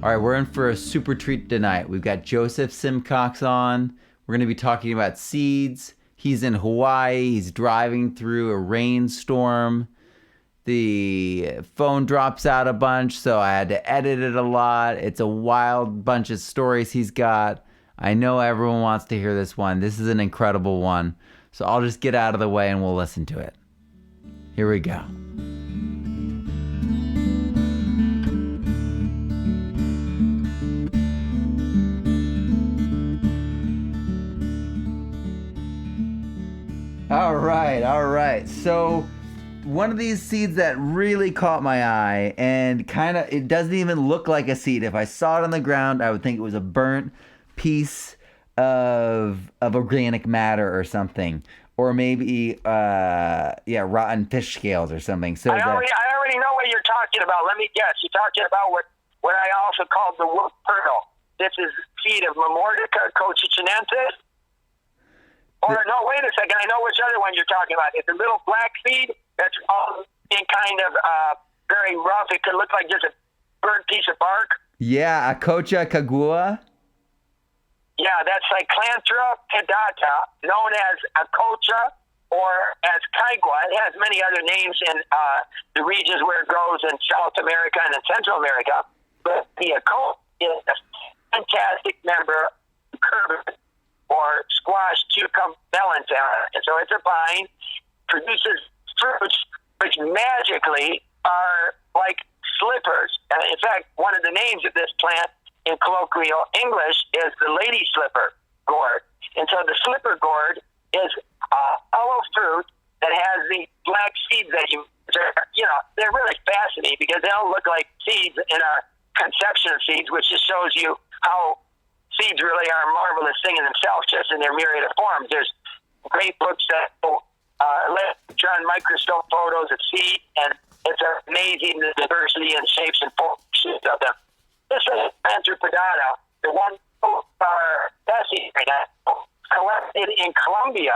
All right, we're in for a super treat tonight. We've got Joseph Simcox on. We're going to be talking about seeds. He's in Hawaii. He's driving through a rainstorm. The phone drops out a bunch, so I had to edit it a lot. It's a wild bunch of stories he's got. I know everyone wants to hear this one. This is an incredible one. So I'll just get out of the way and we'll listen to it. Here we go. All right. So one of these seeds that really caught my eye, and it doesn't even look like a seed. If I saw it on the ground, I would think it was a burnt piece of organic matter or something, or maybe rotten fish scales or something. So I already know what you're talking about. Let me guess. You're talking about what I also call the wolf pearl. This is seed of Mamordica cochichinensis. Or no, wait a second. I know which other one you're talking about. It's a little black seed that's all in kind of very rough. It could look like just a burnt piece of bark. Yeah, Akocha kagua. Yeah, that's Cyclanthra pedata, known as Akocha or as kaigua. It has many other names in the regions where it grows in South America and in Central America. But the Akocha is a fantastic member of curbit or squash, cucumber, melon family. And so it's a vine, produces fruits which magically are like slippers. In fact, one of the names of this plant in colloquial English is the lady slipper gourd. And so the slipper gourd is a hollow fruit that has the black seeds that they're really fascinating because they don't look like seeds in our conception of seeds, which just shows you how seeds really are a marvelous thing in themselves, just in their myriad of forms. There's great books that electron microscope photos of seeds, and it's amazing the diversity and shapes and forms of them. This is Planter pedata, the one are Bessie right now, collected in Colombia.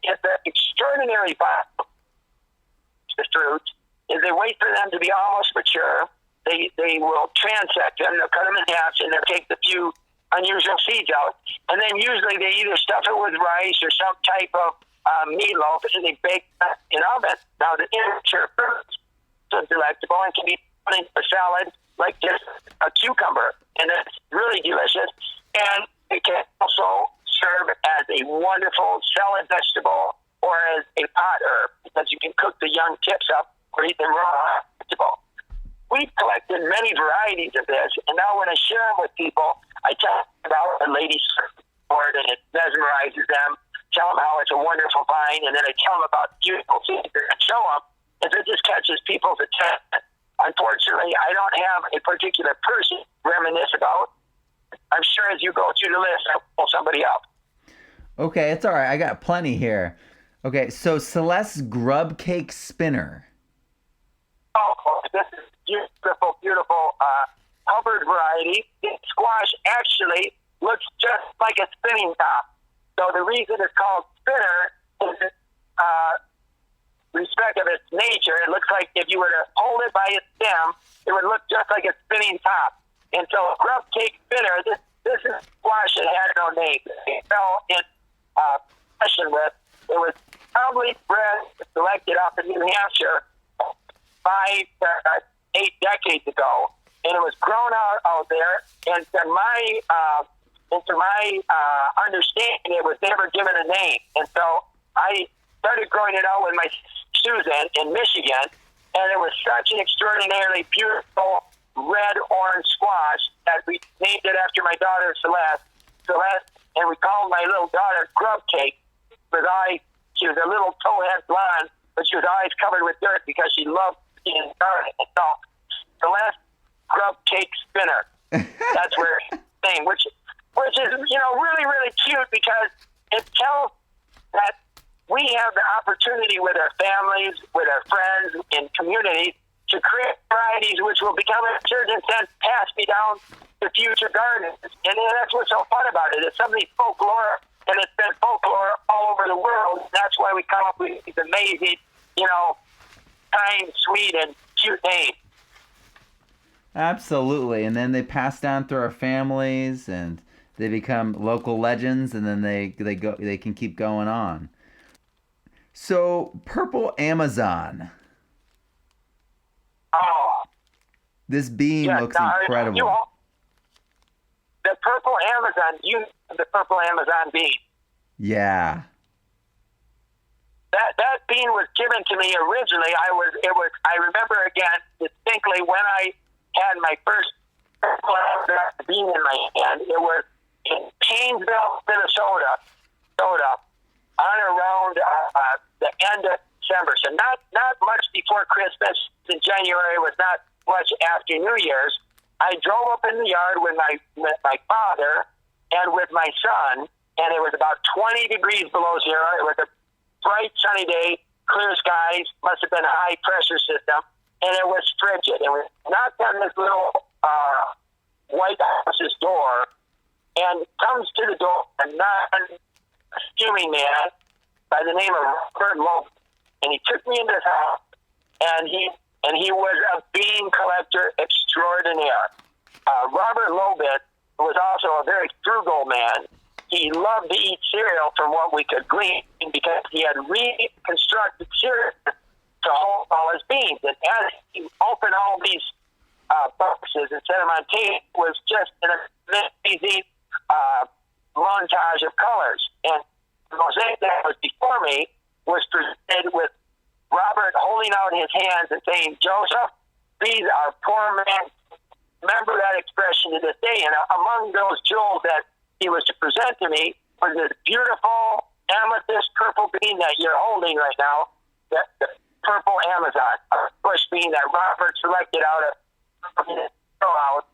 It's an extraordinary part. The fruit is they wait for them to be almost mature. They will transect them. They'll cut them in half, and they'll take the few unusual seeds out. And then usually they either stuff it with rice or some type of meatloaf, and they bake that in oven. Now, the immature fruits are delectable and can be put into a salad like just a cucumber, and it's really delicious. And it can also serve as a wonderful salad vegetable or as a pot herb, because you can cook the young tips up or eat them raw vegetable. We've collected many varieties of this, and now when I share them with people, I tell them about the lady's gourd, and it mesmerizes them, tell them how it's a wonderful vine, and then I tell them about beautiful seeds and show them, and it just catches people's attention. Unfortunately, I don't have a particular person to reminisce about. I'm sure as you go through the list, I'll pull somebody up. Okay, it's all right. I got plenty here. Okay, so Celeste's Grub Cake Spinner. Oh, this is beautiful Hubbard variety. This squash actually looks just like a spinning top. So the reason it's called spinner is respect of its nature. It looks like if you were to hold it by its stem, it would look just like a spinning top. And so grub cake spinner, this is squash that had no name. It fell in possession with. It was probably bred, selected up in New Hampshire 5 to 8 decades ago, and it was grown out there. And to my understanding, it was never given a name. And so I started growing it out with my Susan in Michigan, and it was such an extraordinarily beautiful red-orange squash that we named it after my daughter Celeste, and we called my little daughter Grub Cake. She was a little towhead blonde, but she was always covered with dirt because she loved being in the garden. And so Celeste Grub Cake Spinner. That's where it's name, which is really, really cute because it tells that we have the opportunity with our families, with our friends, in communities to create varieties which will become, in a certain sense, passed me down to future gardens. And that's what's so fun about it. It's something folklore, and it's been folklore all over the world. That's why we come up with these amazing, kind, sweet, and cute names. Absolutely. And then they pass down through our families and they become local legends and then they can keep going on. So, purple Amazon. Oh, This bean yes. looks Now, incredible. the purple Amazon, the purple Amazon bean. Yeah. That bean was given to me originally. I remember again distinctly when I had my first purple Amazon bean in my hand. It was in Painesville, Minnesota, on around the end of December. So not much before Christmas. In January was not much after New Year's. I drove up in the yard with my father and with my son, and it was about 20 degrees below zero. It was a bright sunny day, clear skies, must have been a high pressure system, and it was frigid. And we knocked on this little White House's door, and comes to the door a non-human man by the name of Robert Loache, and he took me into his house, and he was a bean collector extraordinaire. Robert Loache was also a very frugal man. He loved to eat cereal from what we could glean because he had reconstructed cereal to hold all his beans. And as he opened all these boxes and set them on tape, was just an amazing montage of colors. And the mosaic that was before me was presented with Robert holding out his hands and saying, "Joseph, these are poor men." Remember that expression to this day. And among those jewels that he was to present to me was this beautiful amethyst purple bean that you're holding right now, the purple Amazon, a bush bean that Robert selected out of out.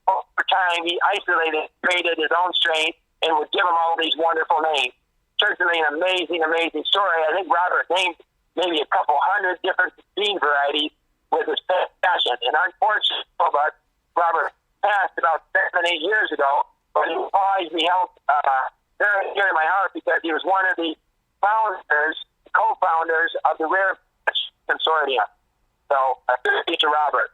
Over time, he isolated, created his own strain, and would give them all these wonderful names. Certainly an amazing, amazing story. I think Robert named maybe a couple hundred different bean varieties with his passion. And unfortunately, but Robert passed about 7-8 years ago, but he always be held very dear to my heart because he was one of the co-founders of the Rare Consortium. So, a tribute to Robert.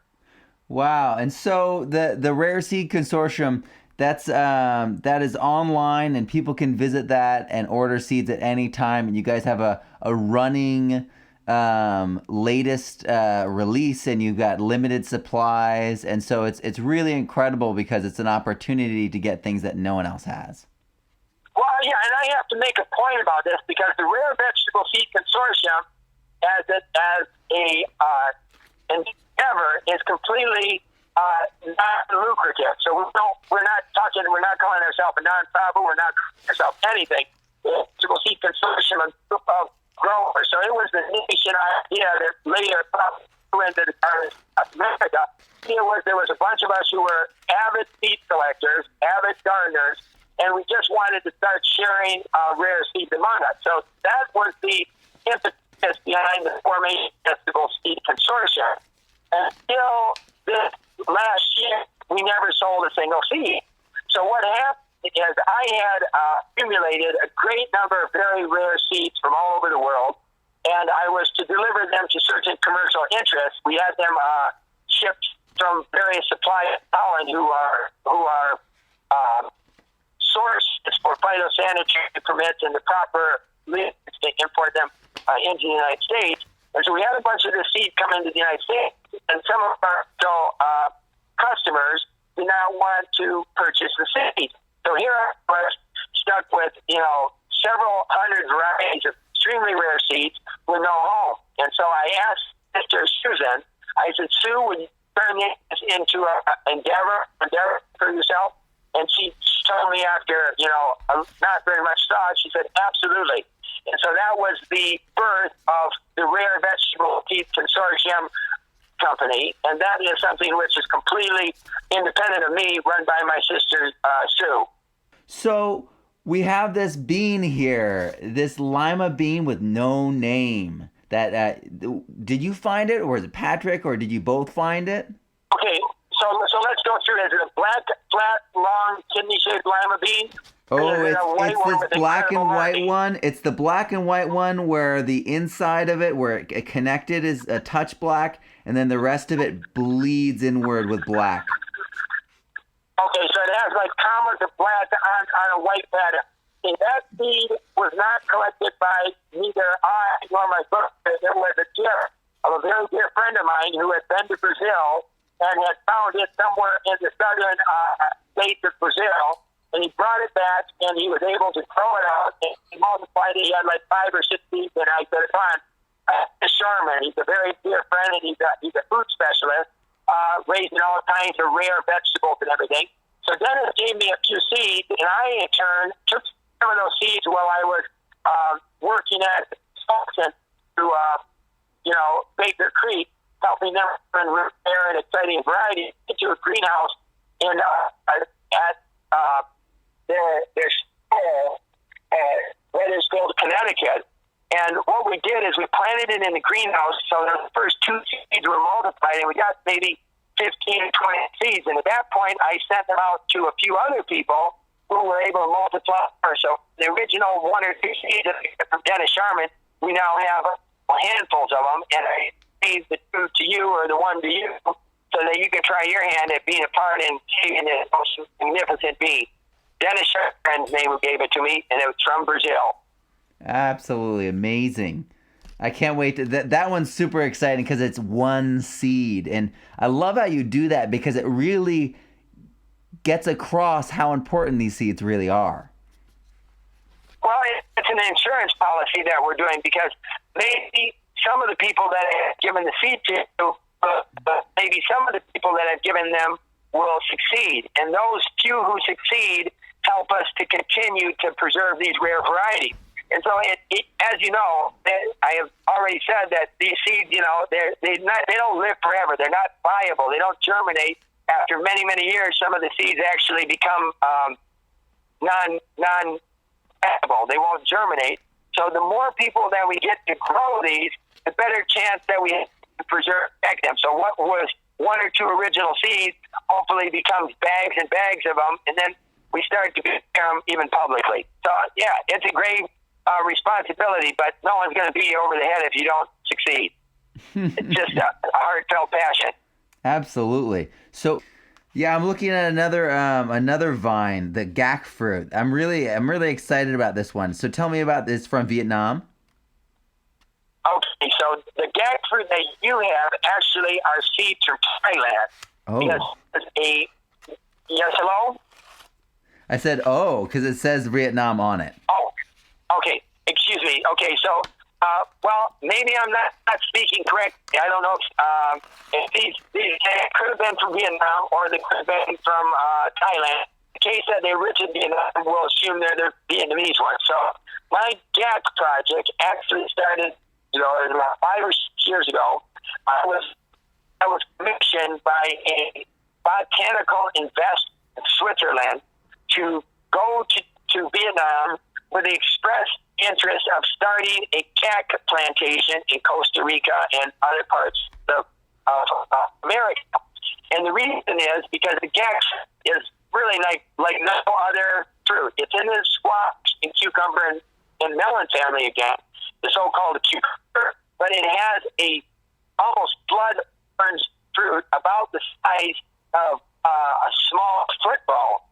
Wow. And so the Rare Seed Consortium, that is online and people can visit that and order seeds at any time. And you guys have a running latest release and you've got limited supplies. And so it's really incredible because it's an opportunity to get things that no one else has. Well, yeah, and I have to make a point about this because the Rare Vegetable Seed Consortium as a endeavor is completely non-lucrative. So we're not calling ourselves a non-profit. We're not calling ourselves anything. The Vegetable Seed Consortium, a group of growers. So it was the nation idea that later grew into the Department of America. There was a bunch of us who were avid seed collectors, avid gardeners, and we just wanted to start sharing rare seeds among us. So that was the impetus behind the formation of the Vegetable Seed Consortium. Until this last year, we never sold a single seed. So what happened is I had accumulated a great number of very rare seeds from all over the world, and I was to deliver them to certain commercial interests. We had them shipped from various suppliers in Holland who are sources for phytosanitary permits and the proper lists to import them into the United States. And so we had a bunch of this seed come into the United States, and some of our customers did not want to purchase the seed. So here I was stuck with, several hundred varieties of extremely rare seeds with no home. And so I asked Mr. Susan, I said, "Sue, would you turn this into an endeavor for yourself?" And she told me after, not very much thought, she said, "Absolutely." And so that was the birth of the Rare Vegetable Seed Consortium Company, and that is something which is completely independent of me, run by my sister, Sue. So we have this bean here, this Lima bean with no name. That did you find it, or is it Patrick, or did you both find it? Okay, so let's let's go through. Is it a black, flat, long, kidney-shaped lima bean? Oh, Or is it a white it's one this with black and incredible white marking? one. It's the black and white one where the inside of it, where it connected, is a touch black, and then the rest of it bleeds inward with black. Okay, so it has like commas of black on a white pattern. See, that seed was not collected by neither I nor my brother. It was a gift of a very dear friend of mine who had been to Brazil and had found it somewhere in the southern states of Brazil. And he brought it back, and he was able to grow it out, and he multiplied it. He had like 5 or 6 seeds, and I said, come on, Sherman, he's a very dear friend, and he's a food specialist, raising all kinds of rare vegetables and everything. So Dennis gave me a few seeds, and I, in turn, took some of those seeds while I was working at Simcox through, Baker Creek, helping them rare and exciting varieties into a greenhouse in at their school at Wethersfield, Connecticut. And what we did is we planted it in the greenhouse, so the first 2 seeds were multiplied, and we got maybe 15 or 20 seeds. And at that point, I sent them out to a few other people who were able to multiply. So the original 1 or 2 seeds from Dennis Sharman, we now have handfuls of them, and I gave the 2 to you or the 1 to you so that you can try your hand at being a part in saving this most magnificent bee. Dennis Sharman's name who gave it to me, and it was from Brazil. Absolutely amazing. I can't wait to that one's super exciting because it's 1 seed, and I love how you do that because it really gets across how important these seeds really are. Well, it's an insurance policy that we're doing because maybe some of the people that have given the seed to, but maybe some of the people that have given them will succeed, and those few who succeed help us to continue to preserve these rare varieties. And so, as you know, I have already said that these seeds, they don't live forever. They're not viable. They don't germinate. After many, many years, some of the seeds actually become non-viable. They won't germinate. So the more people that we get to grow these, the better chance that we have to preserve them. So what was 1 or 2 original seeds hopefully becomes bags and bags of them, and then we start to share them even publicly. So, yeah, it's a great responsibility, but no one's going to beat you over the head if you don't succeed. It's just a heartfelt passion. Absolutely. So, yeah, I'm looking at another vine, the Gac Fruit. I'm really excited about this one. So tell me about this from Vietnam. Okay, so the Gac Fruit that you have actually are seeds from Thailand. Oh. Yes, hello? I said, oh, because it says Vietnam on it. Oh, okay. Excuse me. Okay, so, maybe I'm not speaking correctly. I don't know if these could have been from Vietnam or they could have been from Thailand. In case that they originated in Vietnam, we'll assume they're the Vietnamese ones. So my GAC project actually started, about 5 or 6 years ago. I was commissioned by a botanical investor in Switzerland to go to Vietnam with the express interest of starting a GAC plantation in Costa Rica and other parts of America. And the reason is because the GAC is really like no other fruit. It's in the squash and cucumber and melon family again, the so-called cucumber, but it has a almost blood orange fruit about the size of a small football.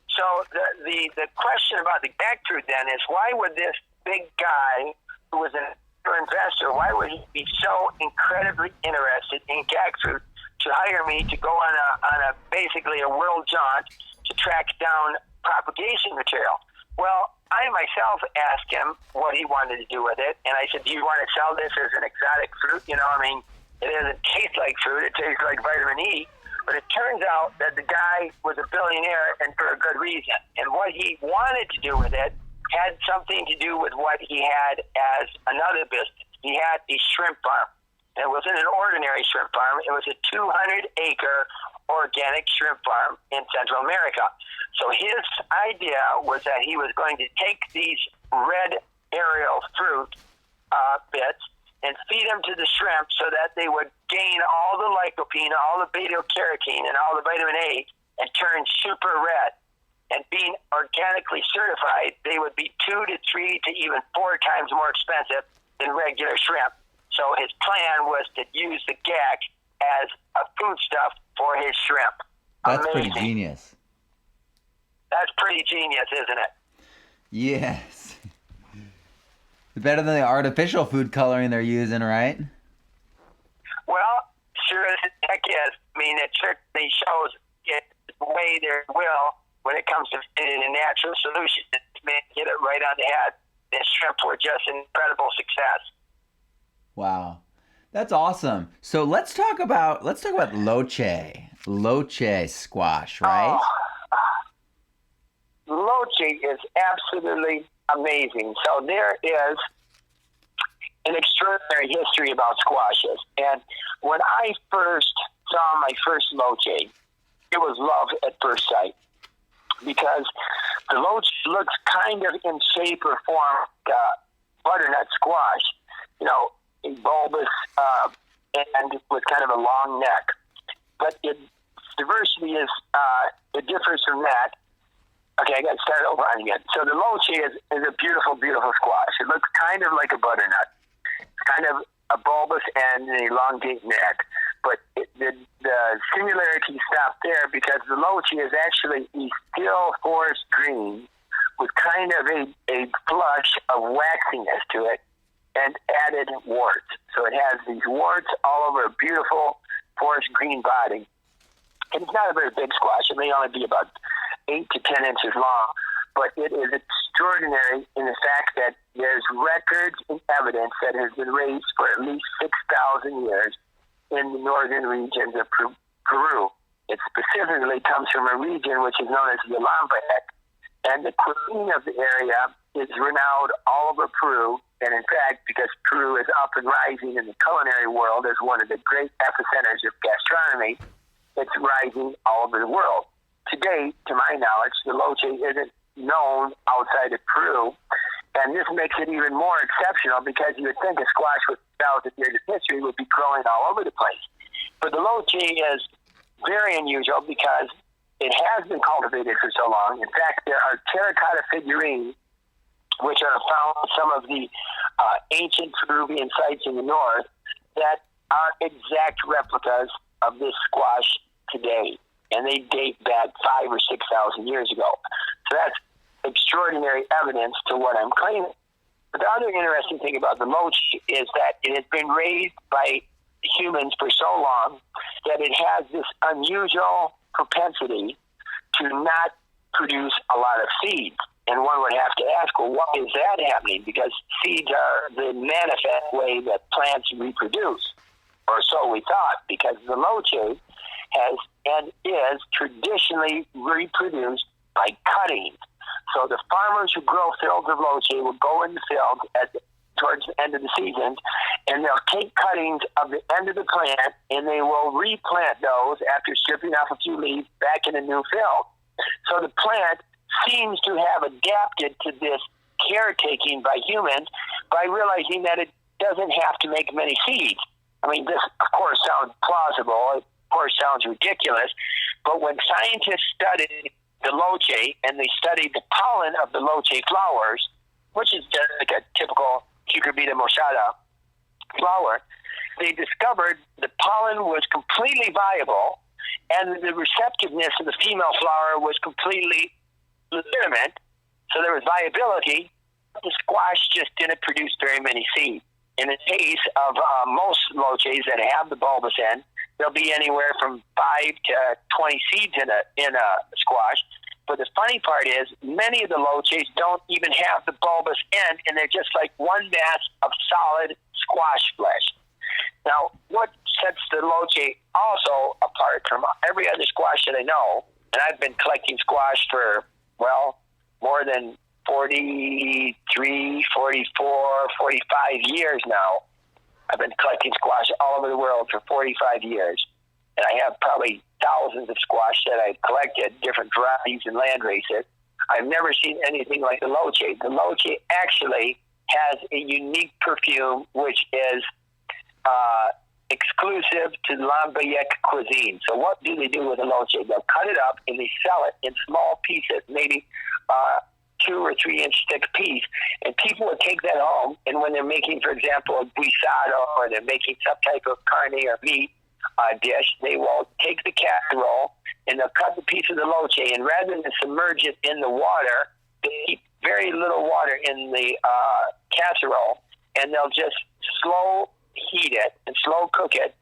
So the question about the Gac Fruit then is, why would this big guy who was an investor, why would he be so incredibly interested in Gac Fruit to hire me to go on a basically a world jaunt to track down propagation material? Well, I myself asked him what he wanted to do with it, and I said, do you want to sell this as an exotic fruit? It doesn't taste like fruit, it tastes like vitamin E. But it turns out that the guy was a billionaire, and for a good reason. And what he wanted to do with it had something to do with what he had as another business. He had a shrimp farm. And it wasn't an ordinary shrimp farm. It was a 200-acre organic shrimp farm in Central America. So his idea was that he was going to take these red aerial fruit bits and feed them to the shrimp so that they would gain all the lycopene, all the beta-carotene, and all the vitamin A and turn super red. And being organically certified, they would be 2 to 3 to even 4 times more expensive than regular shrimp. So his plan was to use the gac as a foodstuff for his shrimp. That's Amazing. pretty genius. That's pretty genius, isn't it? Yes. Better than the artificial food coloring they're using, right? Well, sure as heck is. I mean, it certainly shows it way their will when it comes to finding a natural solution. Man, get it right on the head. The shrimp were just an incredible success. Wow. That's awesome. So let's talk about Loache Squash, right? Loache is absolutely amazing. So there is an extraordinary history about squashes. And when I first saw my first Loache, it was love at first sight. Because the Loache looks kind of in shape or form like a butternut squash, bulbous and with kind of a long neck. But its diversity is, it differs from that. Okay, I got to start over on again. So the Loache is a beautiful, beautiful squash. It looks kind of like a butternut. It's kind of a bulbous and an elongate neck. But the similarity stopped there because the Loache is actually a still forest green with kind of a flush of waxiness to it and added warts. So it has these warts all over a beautiful forest green body. And it's not a very big squash. It may only be about 8 to 10 inches long, but it is extraordinary in the fact that there's records and evidence that has been raised for at least 6,000 years in the northern regions of Peru. It specifically comes from a region which is known as the Lambayeque, and the cuisine of the area is renowned all over Peru. And in fact, because Peru is up and rising in the culinary world as one of the great epicenters of gastronomy, it's rising all over the world. Today, to my knowledge, the Loache isn't known outside of Peru, and this makes it even more exceptional because you would think a squash with 1,000 years of history would be growing all over the place. But the Loache is very unusual because it has been cultivated for so long. In fact, there are terracotta figurines which are found in some of the ancient Peruvian sites in the north that are exact replicas of this squash today, and they date back 5,000 or 6,000 years ago. So that's extraordinary evidence to what I'm claiming. But the other interesting thing about the Loache is that it has been raised by humans for so long that it has this unusual propensity to not produce a lot of seeds. And one would have to ask, well, why is that happening? Because seeds are the manifest way that plants reproduce, or so we thought, because the Loache has and is traditionally reproduced by cuttings. So the farmers who grow fields of Loache will go in the field towards the end of the season, and they'll take cuttings of the end of the plant, and they will replant those after stripping off a few leaves back in a new field. So the plant seems to have adapted to this caretaking by humans by realizing that it doesn't have to make many seeds. I mean, this, of course, sounds plausible. It, of course, sounds ridiculous. But when scientists studied the Loache and they studied the pollen of the Loache flowers, which is just like a typical Cucurbita moschata flower, they discovered the pollen was completely viable and the receptiveness of the female flower was completely legitimate. So there was viability. The squash just didn't produce very many seeds. In the case of most Loaches that have the bulbous end, there'll be anywhere from 5 to 20 seeds in a squash. But the funny part is many of the Loaches don't even have the bulbous end, and they're just like one mass of solid squash flesh. Now, what sets the Loache also apart from every other squash that I know, and I've been collecting squash for, well, more than 43, 44, 45 years now. I've been collecting squash all over the world for 45 years. And I have probably thousands of squash that I've collected, different varieties and land races. I've never seen anything like the Loache. The Loache actually has a unique perfume, which is exclusive to Lambayeque cuisine. So what do they do with the loache? They'll cut it up and they sell it in small pieces, maybe 2 or 3 inch thick piece. And people would take that home, and when they're making, for example, a guisado, or they're making some type of carne or meat dish, they will take the casserole and they'll cut the piece of the loache, and rather than submerge it in the water, they keep very little water in the casserole, and they'll just slow heat it and slow cook it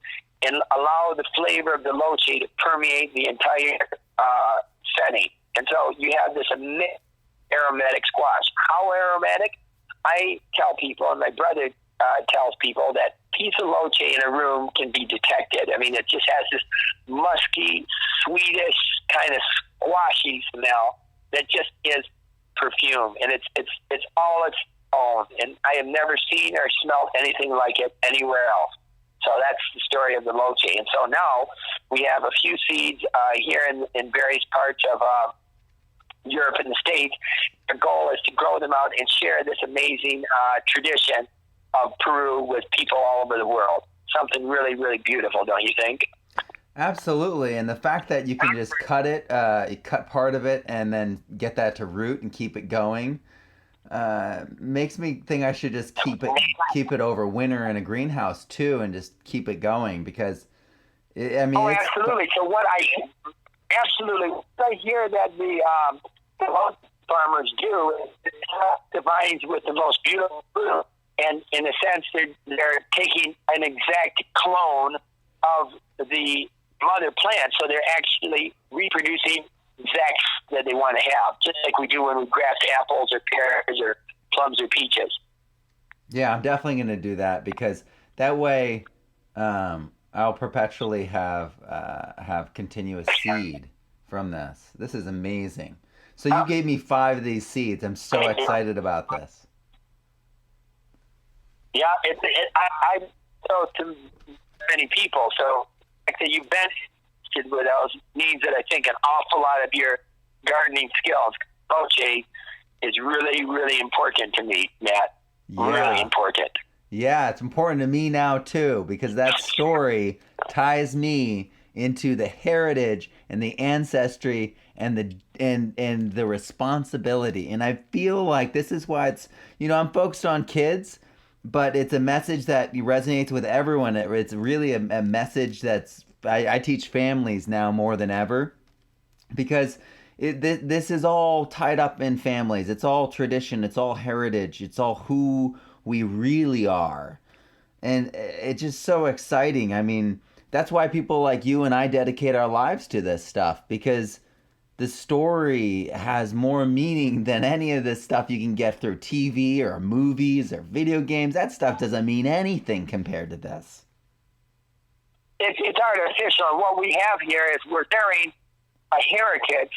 and allow the flavor of the loache to permeate the entire setting. And so you have this aromatic squash. How aromatic? I tell people, and my brother tells people, that piece of loache in a room can be detected. I mean, it just has this musky, sweetish, kind of squashy smell that just is perfume, and it's all its own. And I have never seen or smelled anything like it anywhere else. So that's the story of the loache. And so now we have a few seeds here in various parts of Europe and the States. The goal is to grow them out and share this amazing tradition of Peru with people all over the world. Something really, really beautiful, don't you think? Absolutely. And the fact that you can just cut it, you cut part of it and then get that to root and keep it going, makes me think I should just keep it over winter in a greenhouse too, and just keep it going, because absolutely. So what I hear that the most farmers do is the vines with the most beautiful fruit, and in a sense they're taking an exact clone of the mother plant, so they're actually reproducing exact that they want to have, just like we do when we graft apples or pears or plums or peaches. Yeah, I'm definitely going to do that, because that way I'll perpetually have continuous seed from this. This is amazing. So you gave me 5 of these seeds. I'm so excited about this. Yeah, I so to many people. So the fact that you've been interested with those means that I think an awful lot of your gardening skills, Loache, is really, really important to me, Matt. Yeah. Really important. Yeah, it's important to me now too, because that story ties me into the heritage and the ancestry and the responsibility. And I feel like this is why it's, I'm focused on kids, but it's a message that resonates with everyone. It's really a message that's, I teach families now more than ever, because this is all tied up in families. It's all tradition. It's all heritage. It's all who we really are. And it's just so exciting. I mean, that's why people like you and I dedicate our lives to this stuff, because the story has more meaning than any of this stuff you can get through TV or movies or video games. That stuff doesn't mean anything compared to this. It's artificial. What we have here is we're carrying a heritage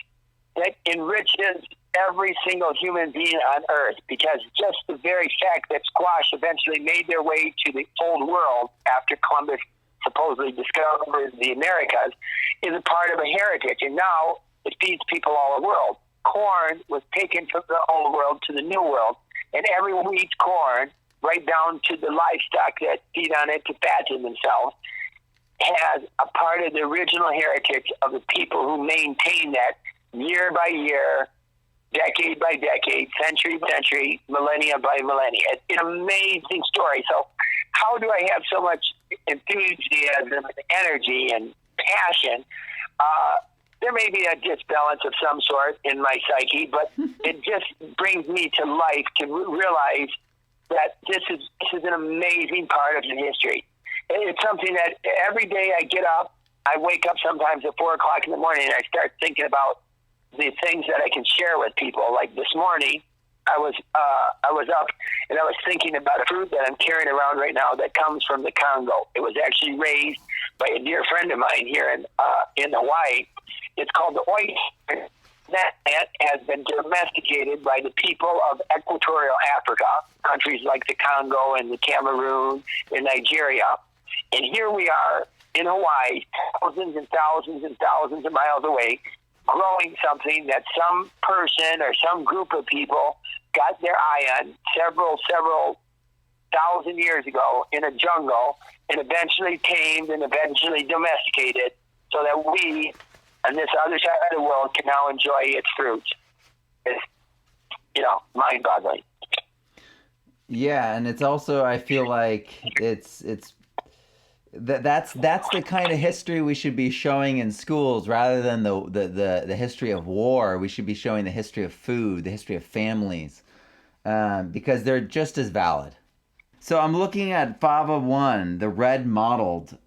that enriches every single human being on Earth, because just the very fact that squash eventually made their way to the old world after Columbus supposedly discovered the Americas is a part of a heritage, and now it feeds people all over the world. Corn was taken from the old world to the new world, and everyone eats corn, right down to the livestock that feed on it to fatten themselves, has a part of the original heritage of the people who maintain that year by year, decade by decade, century by century, millennia by millennia. It's an amazing story. So how do I have so much enthusiasm and energy and passion? There may be a disbalance of some sort in my psyche, but it just brings me to life to realize that this is an amazing part of the history. It's something that every day I get up, I wake up sometimes at 4 o'clock in the morning, and I start thinking about the things that I can share with people. Like this morning, I was up and I was thinking about a fruit that I'm carrying around right now that comes from the Congo. It was actually raised by a dear friend of mine here in Hawaii. It's called the oyster. That has been domesticated by the people of equatorial Africa, countries like the Congo and the Cameroon and Nigeria. And here we are in Hawaii, thousands and thousands and thousands of miles away, growing something that some person or some group of people got their eye on several thousand years ago in a jungle, and eventually tamed and eventually domesticated, so that we, on this other side of the world, can now enjoy its fruits. It's, mind-boggling. Yeah, and it's also, I feel like that's the kind of history we should be showing in schools rather than the history of war. We should be showing the history of food, the history of families, because they're just as valid. So I'm looking at Fava 1, the red mottled.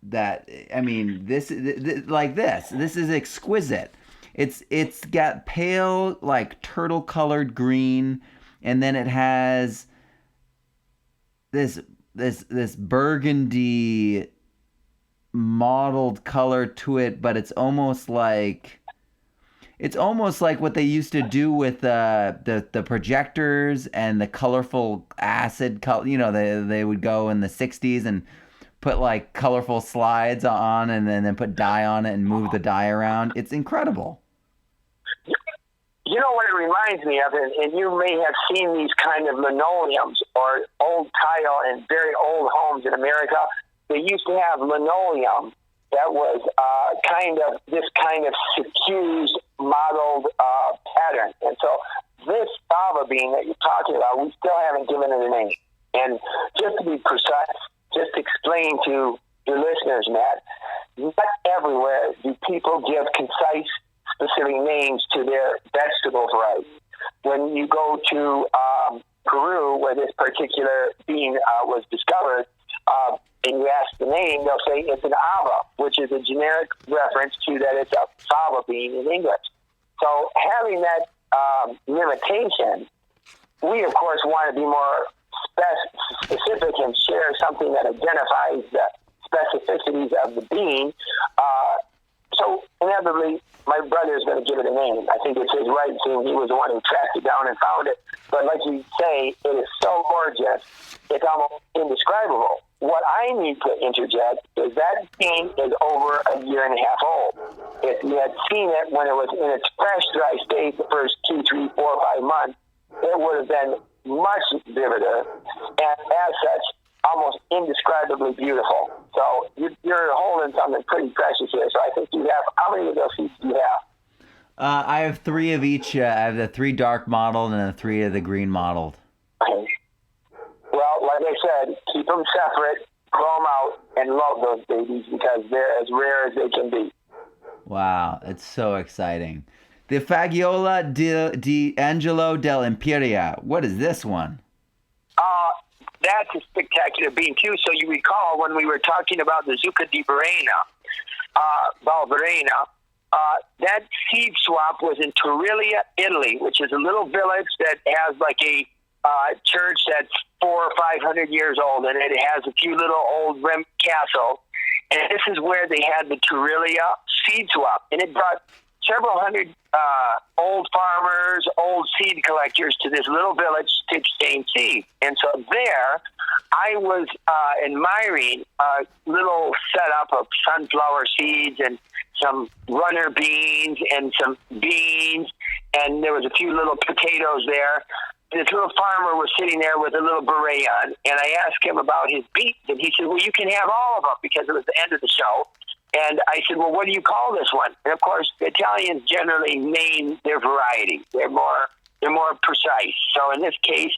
This is exquisite. It's got pale, like turtle colored green, and then it has this burgundy mottled color to it, but it's almost like what they used to do with the projectors and the colorful acid color. They would go in the 60s and put like colorful slides on and then put dye on it and move the dye around. It's incredible. You know what it reminds me of, and you may have seen these kind of linoleums or old tile in very old homes in America. They used to have linoleum that was this kind of suffused mottled pattern. And so this fava bean that you're talking about, we still haven't given it a name. And just to be precise, just explain to your listeners, Matt, not everywhere do people give concise, specific names to their vegetable varieties. When you go to Peru, where this particular bean was discovered, and you ask the name, they'll say it's an ava, which is a generic reference to that it's a fava bean in English. So having that limitation, we, of course, want to be more specific and share something that identifies the specificities of the bean. So inevitably, my brother is going to give it a name. I think it's his right to. He was the one who tracked it down and found it. But like you say, it is so gorgeous, it's almost indescribable. What I need to interject is that bean is over a year and a half old. If you had seen it when it was in its fresh, dry state the first 2, 3, 4, 5 months, it would have been much vivider, and as such, almost indescribably beautiful. So you're holding something pretty precious here. So I think you have, how many of those seeds do you have? I have 3 of each. I have the 3 dark mottled and the 3 of the green mottled. Okay. Well, like I said, keep them separate, grow them out, and love those babies because they're as rare as they can be. Wow, it's so exciting. The Faggiola di Angelo dell'Imperia. What is this one? That's a spectacular bean, too. So you recall when we were talking about the Zucca di Valverena, that seed swap was in Turillia, Italy, which is a little village that has like a church that's 400 or 500 years old, and it has a few little old rim castles. And this is where they had the Turillia seed swap, and it brought several hundred old farmers, old seed collectors to this little village to exchange seeds. And so there, I was admiring a little setup of sunflower seeds and some runner beans and some beans, and there was a few little potatoes there. This little farmer was sitting there with a little beret on, and I asked him about his beans, and he said, well, you can have all of them, because it was the end of the show. And I said, well, what do you call this one? And of course, the Italians generally name their variety. They're more precise. So in this case,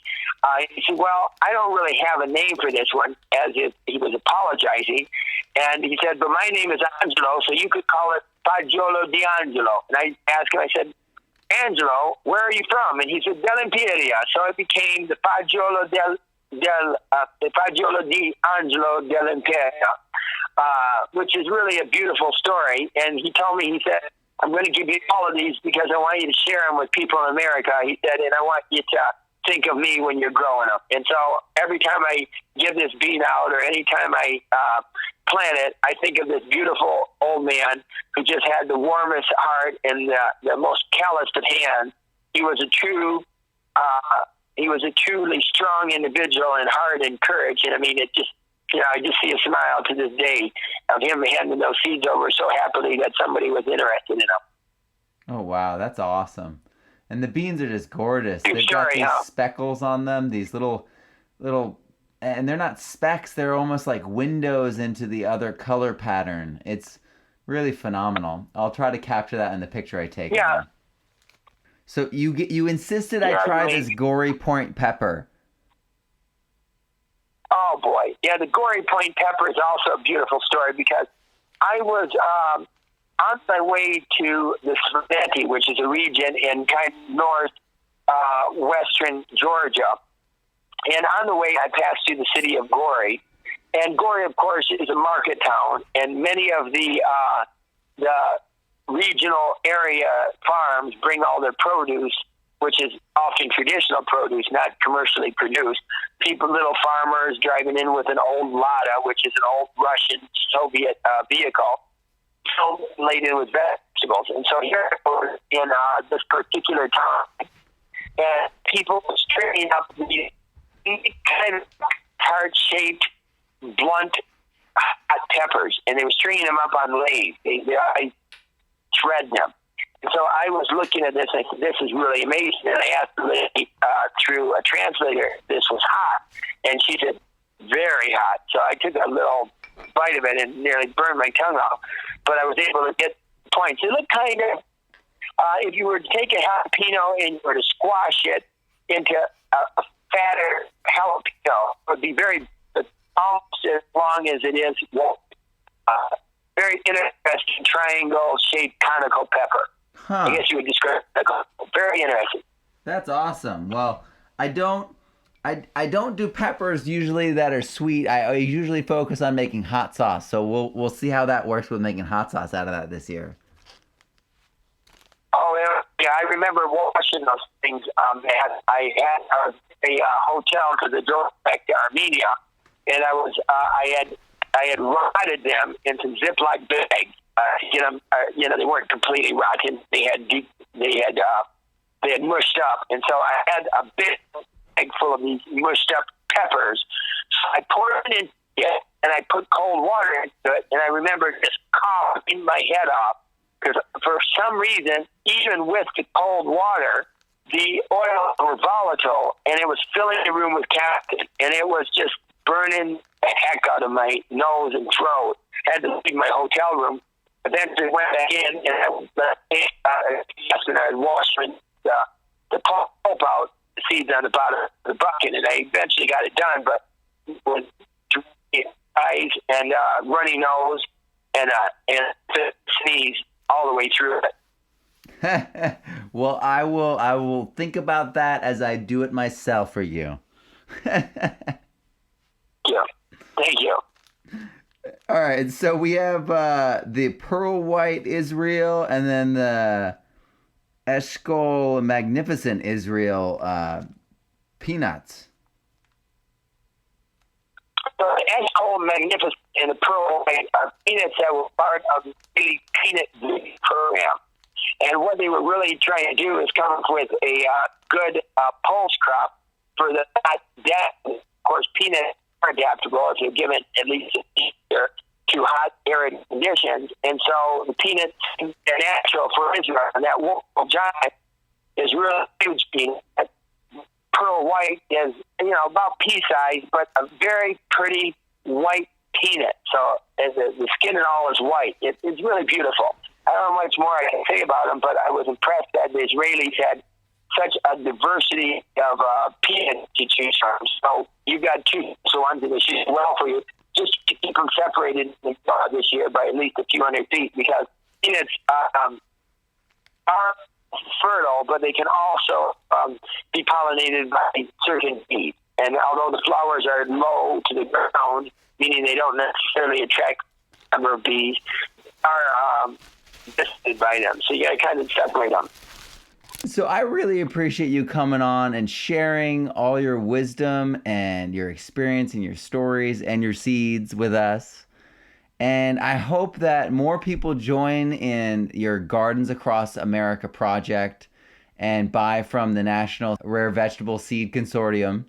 he said, well, I don't really have a name for this one, as if he was apologizing. And he said, but my name is Angelo, so you could call it Fagiolo di Angelo. And I asked him, I said, Angelo, where are you from? And he said, dell'Imperia. So it became the Fagiolo di Angelo dell'Imperia. Which is really a beautiful story. And he told me, he said, I'm going to give you all of these because I want you to share them with people in America. He said, and I want you to think of me when you're growing up. And so every time I give this bean out or anytime I plant it, I think of this beautiful old man who just had the warmest heart and the most calloused of hands. He was a truly strong individual in heart and courage. And I mean, it just, I just see a smile to this day of him handing those seeds over so happily that somebody was interested in them. Oh, wow. That's awesome. And the beans are just gorgeous. Good They've got story, these huh? speckles on them, these little, and they're not specks. They're almost like windows into the other color pattern. It's really phenomenal. I'll try to capture that in the picture I take of Yeah. them. So you insisted I Yeah, try I mean, this Gory point pepper. oh boy, yeah. The Gory Point pepper is also a beautiful story because I was on my way to the Sveti, which is a region in kind of north western Georgia, and on the way I passed through the city of Gory, and Gory, of course, is a market town, and many of the regional area farms bring all their produce, which is often traditional produce, not commercially produced. People, little farmers driving in with an old Lada, which is an old Russian Soviet vehicle, filled laden with vegetables. And so here in this particular time, and people were stringing up the kind of heart-shaped, blunt, hot peppers, and they were stringing them up on lathes. I shred them. And so I was looking at this, and I said, this is really amazing. And I asked the lady through a translator if this was hot. And she said, very hot. So I took a little bite of it and nearly burned my tongue off. But I was able to get points. It looked kind of, if you were to take a jalapeno and you were to squash it into a fatter jalapeno, it would be very, almost as long as it is, very interesting triangle-shaped conical pepper. Huh. I guess you would describe it. Very interesting. That's awesome. Well, I don't do peppers usually that are sweet. I usually focus on making hot sauce. So we'll see how that works with making hot sauce out of that this year. Oh yeah, I remember watching those things. I had a hotel because I drove back to Armenia, and I had rotted them in some Ziploc bags. They weren't completely rotten. They had mushed up, and so I had a big bag full of these mushed up peppers. So I poured it in it, and I put cold water into it, and I remember just coughing my head off because for some reason, even with the cold water, the oils were volatile, and it was filling the room with captain, and it was just burning the heck out of my nose and throat. I had to leave my hotel room. But then I went back in, and I washed the pulp out, the seeds on the bottom of the bucket, and I eventually got it done. But with eyes and runny nose and sneeze all the way through it. Well, I will think about that as I do it myself for you. Yeah. Thank you. All right, so we have the Pearl White Israel and then the Eshkol Magnificent Israel peanuts. So the Eshkol Magnificent and the Pearl White are peanuts that were part of the peanut program. And what they were really trying to do is come up with a good pulse crop for the hot death. Of course, peanuts are adaptable if you're given at least a year to hot, arid conditions. And so the peanuts are natural for Israel. And that Wolf Giant is really huge peanut. Pearl White is, about pea size, but a very pretty white peanut. So the skin and all is white. It's really beautiful. I don't know much more I can say about them, but I was impressed that the Israelis had such a diversity of peanuts to choose from. So you've got two ones that should do well for you. Just to keep them separated this year by at least a few hundred feet, because peanuts are fertile, but they can also be pollinated by certain bees. And although the flowers are low to the ground, meaning they don't necessarily attract a number of bees, are visited by them. So you got to kind of separate them. So I really appreciate you coming on and sharing all your wisdom and your experience and your stories and your seeds with us. And I hope that more people join in your Gardens Across America project and buy from the National Rare Vegetable Seed Consortium.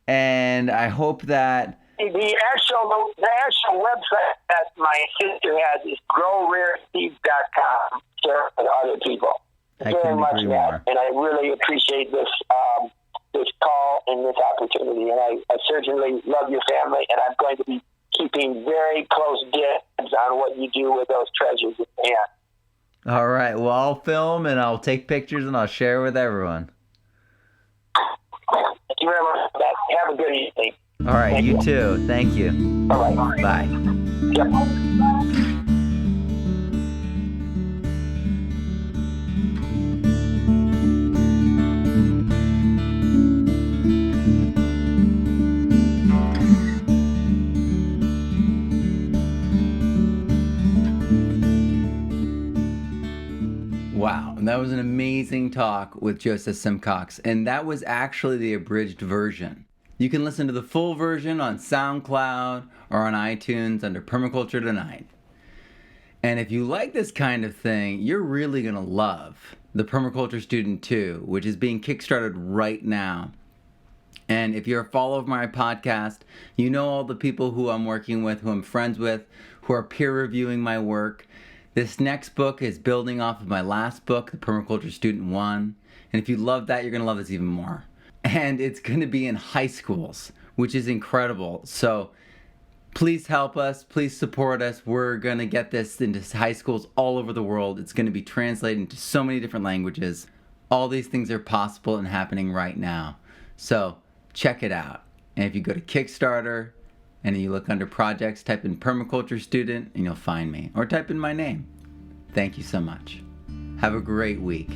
And I hope that the actual website that my sister has is growrareseeds.com for other people. I very couldn't much, agree Matt, more. and I really appreciate this this call and this opportunity. And I certainly love your family, and I'm going to be keeping very close dibs on what you do with those treasures in your hand. All right. Well, I'll film and I'll take pictures and I'll share with everyone. Thank you very much for that. Have a good evening. All right. Thank You you. too. Thank you. All right. Bye. Yep. Wow, that was an amazing talk with Joseph Simcox, and that was actually the abridged version. You can listen to the full version on SoundCloud or on iTunes under Permaculture Tonight. And if you like this kind of thing, you're really going to love the Permaculture Student 2, which is being kickstarted right now. And if you're a follower of my podcast, you know all the people who I'm working with, who I'm friends with, who are peer reviewing my work. This next book is building off of my last book, The Permaculture Student 1. And if you love that, you're going to love this even more. And it's going to be in high schools, which is incredible. So please help us. Please support us. We're going to get this into high schools all over the world. It's going to be translated into so many different languages. All these things are possible and happening right now. So check it out. And if you go to Kickstarter, and you look under projects, type in Permaculture Student, and you'll find me. Or type in my name. Thank you so much. Have a great week.